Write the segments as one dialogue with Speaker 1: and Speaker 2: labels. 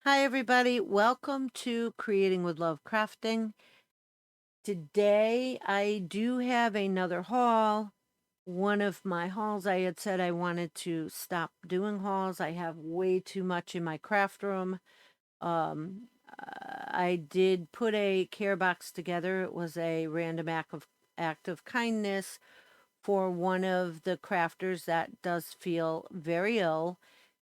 Speaker 1: Hi, everybody. Welcome to Creating with Love Crafting. Today, I do have another haul. One of my hauls, I had said I wanted to stop doing hauls. I have way too much in my craft room. I did put a care box together. It was a random act of kindness for one of the crafters that does feel very ill.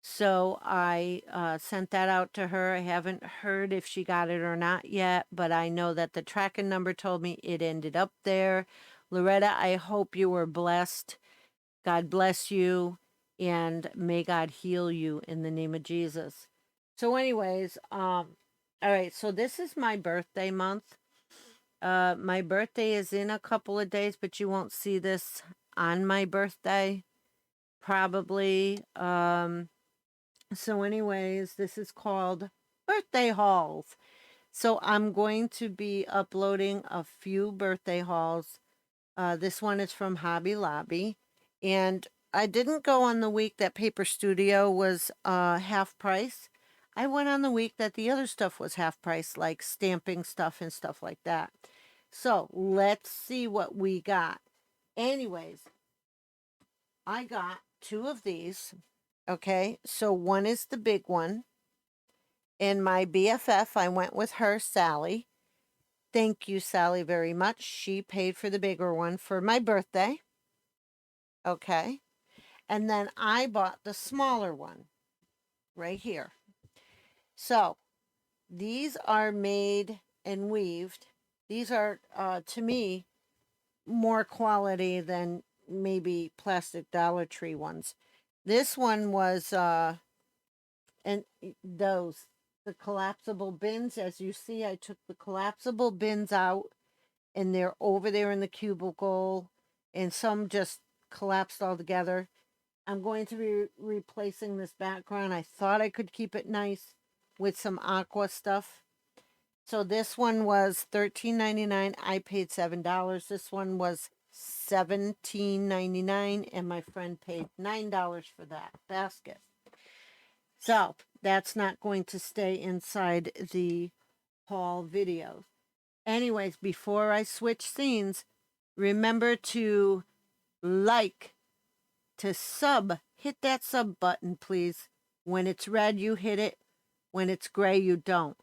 Speaker 1: So I sent that out to her. I haven't heard if she got it or not yet, but I know that the tracking number told me it ended up there. Loretta, I hope you were blessed. God bless you, and may God heal you in the name of Jesus. So anyways, all right, so this is my birthday month. My birthday is in a couple of days, but you won't see this on my birthday, probably. So anyways, this is called Birthday Hauls. So I'm going to be uploading a few birthday hauls. This one is from Hobby Lobby. And I didn't go on the week that Paper Studio was half price. I went on the week that the other stuff was half price, like stamping stuff and stuff like that. So let's see what we got. Anyways, I got two of these. Okay, so one is the big one. And my BFF, I went with her, Sally. Thank you, Sally, very much. She paid for the bigger one for my birthday. Okay. And then I bought the smaller one right here. So these are made and weaved. These are, to me, more quality than maybe plastic Dollar Tree ones. This one was, and the collapsible bins. As you see, I took the collapsible bins out and they're over there in the cubicle, and some just collapsed all together. I'm going to be replacing this background. I thought I could keep it nice with some aqua stuff. So this one was $13.99. I paid $7. This one was $17.99, and my friend paid $9 for that basket. So that's not going to stay inside the haul videos. Anyways, before I switch scenes, remember to like, to sub, hit that sub button, please. When it's red, you hit it. When it's gray, you don't.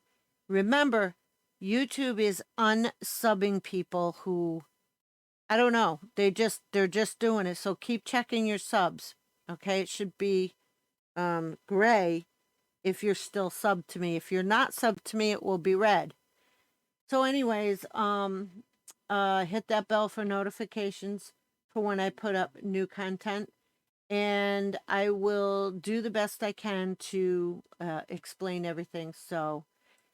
Speaker 1: Remember, YouTube is unsubbing people who, I don't know, they're just doing it. So keep checking your subs. Okay, it should be gray if you're still subbed to me. If you're not subbed to me, it will be red. So anyways, hit that bell for notifications for when I put up new content. And I will do the best I can to explain everything. So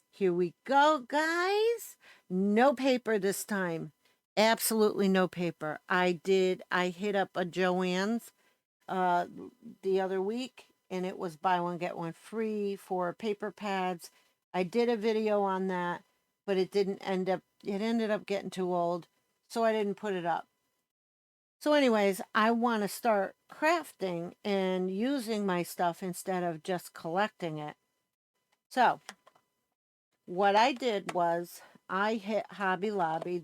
Speaker 1: here we go, guys. No paper this time. Absolutely no paper. I hit up a Joann's the other week, and it was buy one, get one free for paper pads. I did a video on that, but it ended up getting too old, so I didn't put it up. So anyways, I want to start crafting and using my stuff instead of just collecting it. So what I did was I hit Hobby Lobby.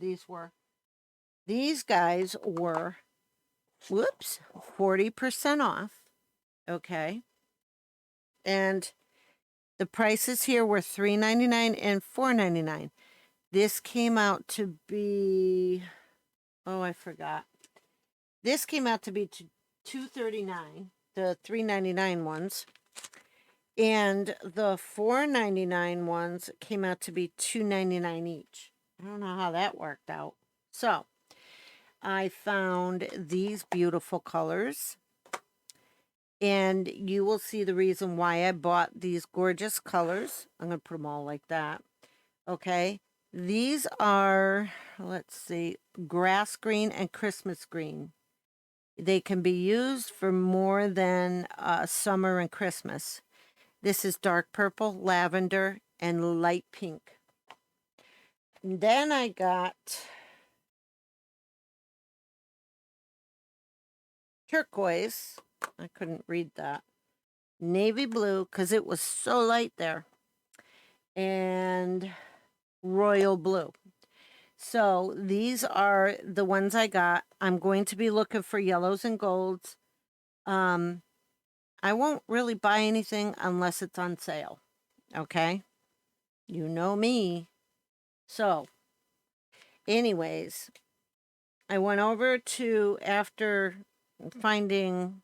Speaker 1: These guys were, whoops, 40% off. Okay. And the prices here were $3.99 and $4.99. This came out to be, oh, I forgot. This came out to be $2.39, the $3.99 ones. And the $4.99 ones came out to be $2.99 each. I don't know how that worked out. So I found these beautiful colors. And you will see the reason why I bought these gorgeous colors. I'm going to put them all like that. Okay. These are, let's see, grass green and Christmas green. They can be used for more than summer and Christmas. This is dark purple, lavender, and light pink. And then I got turquoise. I couldn't read that. Navy blue, because it was so light there. and royal blue. So these are the ones I got. I'm going to be looking for yellows and golds. I won't really buy anything unless it's on sale. Okay? You know me. So, anyways, I went over to, after finding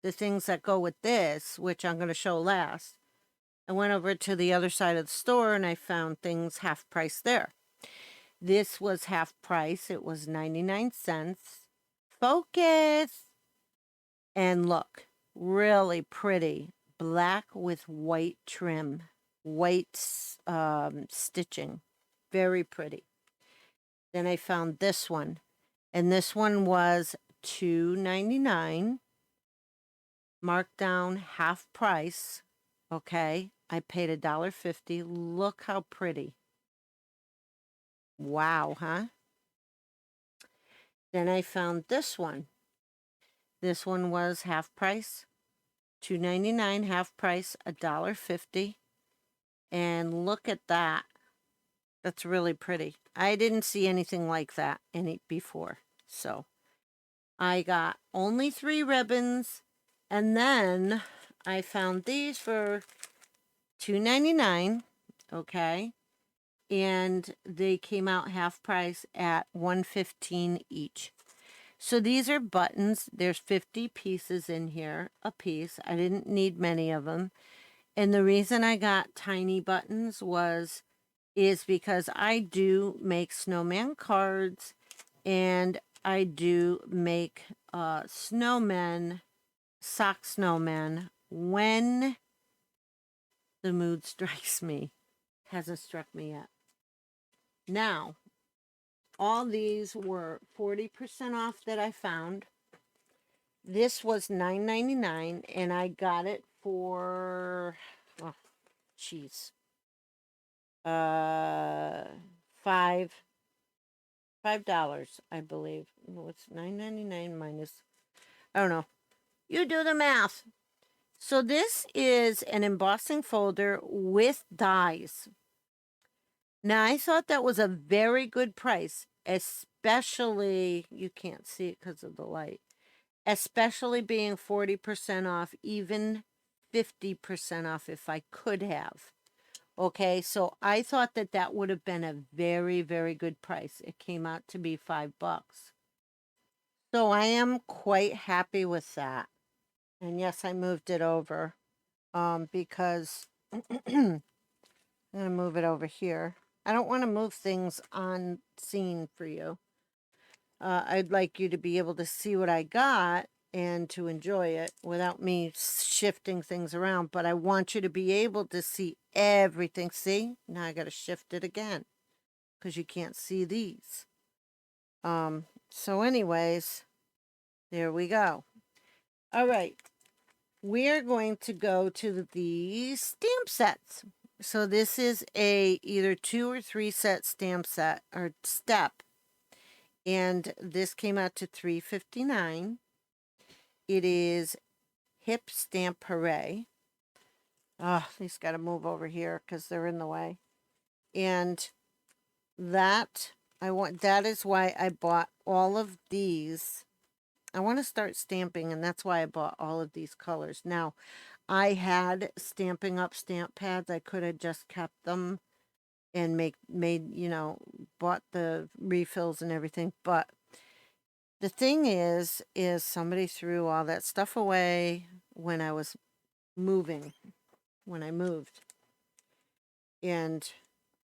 Speaker 1: the things that go with this, which I'm going to show last, I went over to the other side of the store and I found things half price there. This was half price. It was 99 cents. Focus! And look, really pretty. Black with white trim. White stitching. Very pretty. Then I found this one. And this one was $2.99. Marked down half price. Okay. I paid $1.50. Look how pretty. Wow, huh? Then I found this one. This one was half price. $2.99 half price, $1.50. And look at that. That's really pretty. I didn't see anything like that before. So I got only 3 ribbons. And then I found these for $2.99. Okay. And they came out half price at $1.15 each. So these are buttons. There's 50 pieces in here a piece. I didn't need many of them. And the reason I got tiny buttons is because I do make snowman cards and I do make snowmen, sock snowmen when the mood strikes me. Hasn't struck me yet. Now, all these were 40% off that I found. This was $9.99 and I got it for, oh, jeez, $5, I believe. What's $9.99 minus, I don't know. You do the math. So this is an embossing folder with dies. Now, I thought that was a very good price, especially, you can't see it because of the light, especially being 40% off, even 50% off if I could have. Okay, so I thought that that would have been a very, very good price. It came out to be $5. So I am quite happy with that. And yes, I moved it over because I'm going to move it over here. I don't want to move things on scene for you. I'd like you to be able to see what I got and to enjoy it without me shifting things around. But I want you to be able to see everything. See? Now I got to shift it again because you can't see these. So anyways, there we go. All right. We're going to go to the stamp sets. So this is a either 2 or 3 set stamp set or step. And this came out to $3.59. It is Hip Stamp Hooray. Oh, these got to move over here because they're in the way. And that is why I bought all of these. I want to start stamping, and that's why I bought all of these colors. Now, I had Stampin' Up stamp pads. I could have just kept them and made, bought the refills and everything. But the thing is somebody threw all that stuff away when I was moving, when I moved. And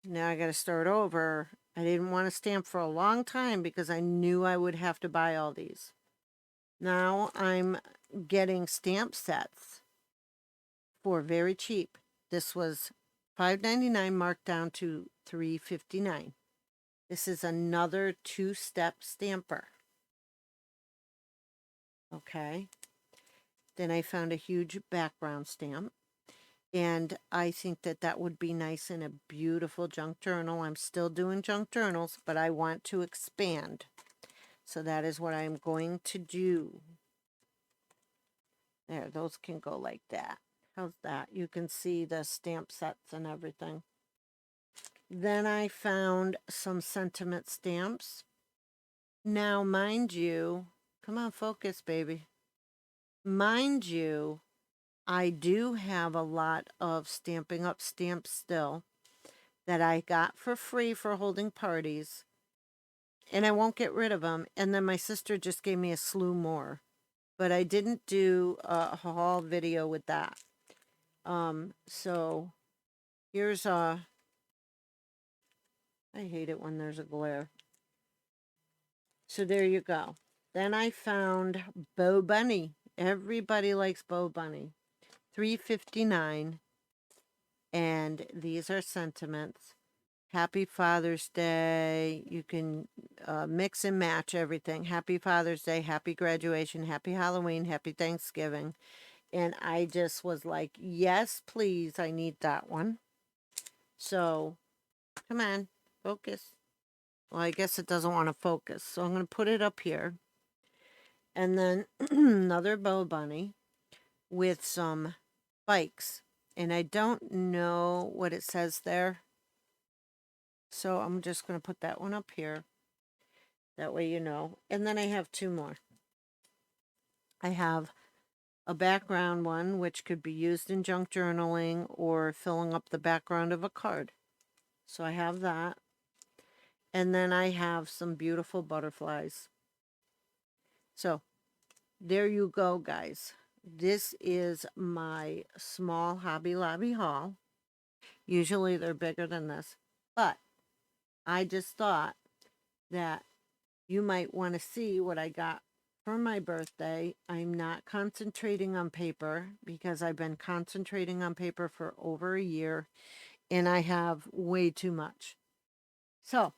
Speaker 1: now I got to start over. I didn't want to stamp for a long time because I knew I would have to buy all these. Now I'm getting stamp sets for very cheap. This was $5.99 marked down to $3.59. This is another 2-step stamper. Okay. Then I found a huge background stamp. And I think that that would be nice in a beautiful junk journal. I'm still doing junk journals, but I want to expand. So that is what I'm going to do. There, those can go like that. How's that? You can see the stamp sets and everything. Then I found some sentiment stamps. Now, mind you, come on, focus, baby. Mind you, I do have a lot of Stampin' Up! Stamps still that I got for free for holding parties, and I won't get rid of them. And then my sister just gave me a slew more, but I didn't do a haul video with that. So here's I hate it when there's a glare. So there you go. Then I found Bo Bunny. Everybody likes Bo Bunny. $3.59. And these are sentiments. Happy Father's Day. You can mix and match everything. Happy Father's Day, happy graduation, happy Halloween, happy Thanksgiving. And I just was like, yes, please, I need that one. So, come on, focus. Well, I guess it doesn't want to focus. So I'm going to put it up here. And then another Bo Bunny with some bikes. And I don't know what it says there. So I'm just going to put that one up here. That way you know. And then I have two more. I have a background one, which could be used in junk journaling or filling up the background of a card. So I have that. And then I have some beautiful butterflies. So there you go, guys. This is my small Hobby Lobby haul. Usually they're bigger than this. But I just thought that you might want to see what I got for my birthday. I'm not concentrating on paper because I've been concentrating on paper for over a year and I have way too much. So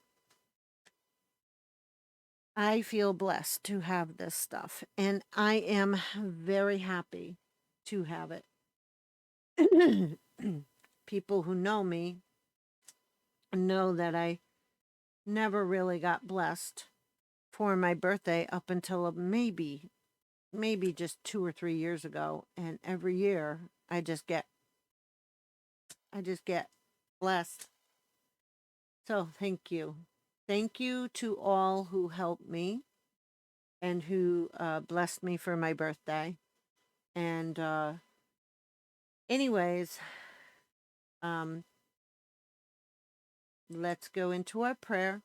Speaker 1: I feel blessed to have this stuff and I am very happy to have it. People who know me know that I never really got blessed for my birthday up until maybe just 2 or 3 years ago, and every year I just get blessed. So thank you to all who helped me and who blessed me for my birthday. And anyways, let's go into our prayer.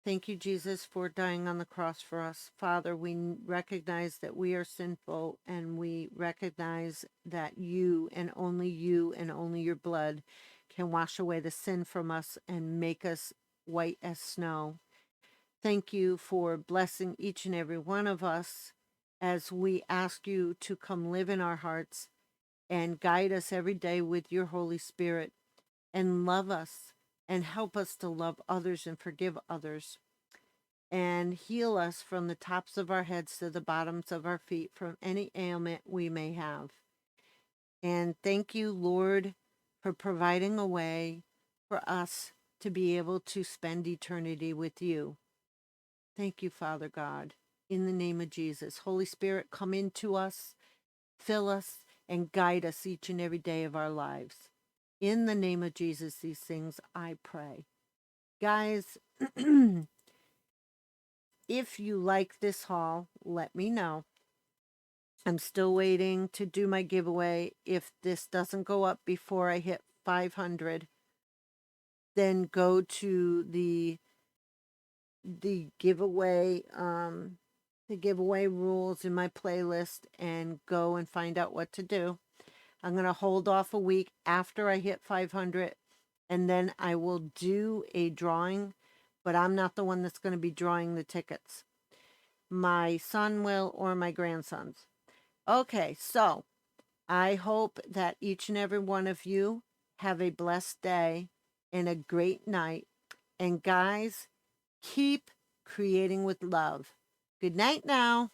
Speaker 1: Thank you, Jesus, for dying on the cross for us. Father, we recognize that we are sinful, and we recognize that you and only your blood can wash away the sin from us and make us white as snow. Thank you for blessing each and every one of us as we ask you to come live in our hearts and guide us every day with your Holy Spirit and love us and help us to love others and forgive others and heal us from the tops of our heads to the bottoms of our feet from any ailment we may have. And thank you, Lord, for providing a way for us to be able to spend eternity with you. Thank you, Father God, in the name of Jesus. Holy Spirit, come into us, fill us, and guide us each and every day of our lives. In the name of Jesus, these things I pray. Guys, if you like this haul, let me know. I'm still waiting to do my giveaway. If this doesn't go up before I hit 500, then go to the giveaway rules in my playlist and go and find out what to do. I'm going to hold off a week after I hit 500, and then I will do a drawing, but I'm not the one that's going to be drawing the tickets. My son will, or my grandsons. Okay, so I hope that each and every one of you have a blessed day and a great night. And guys, keep creating with love. Good night now.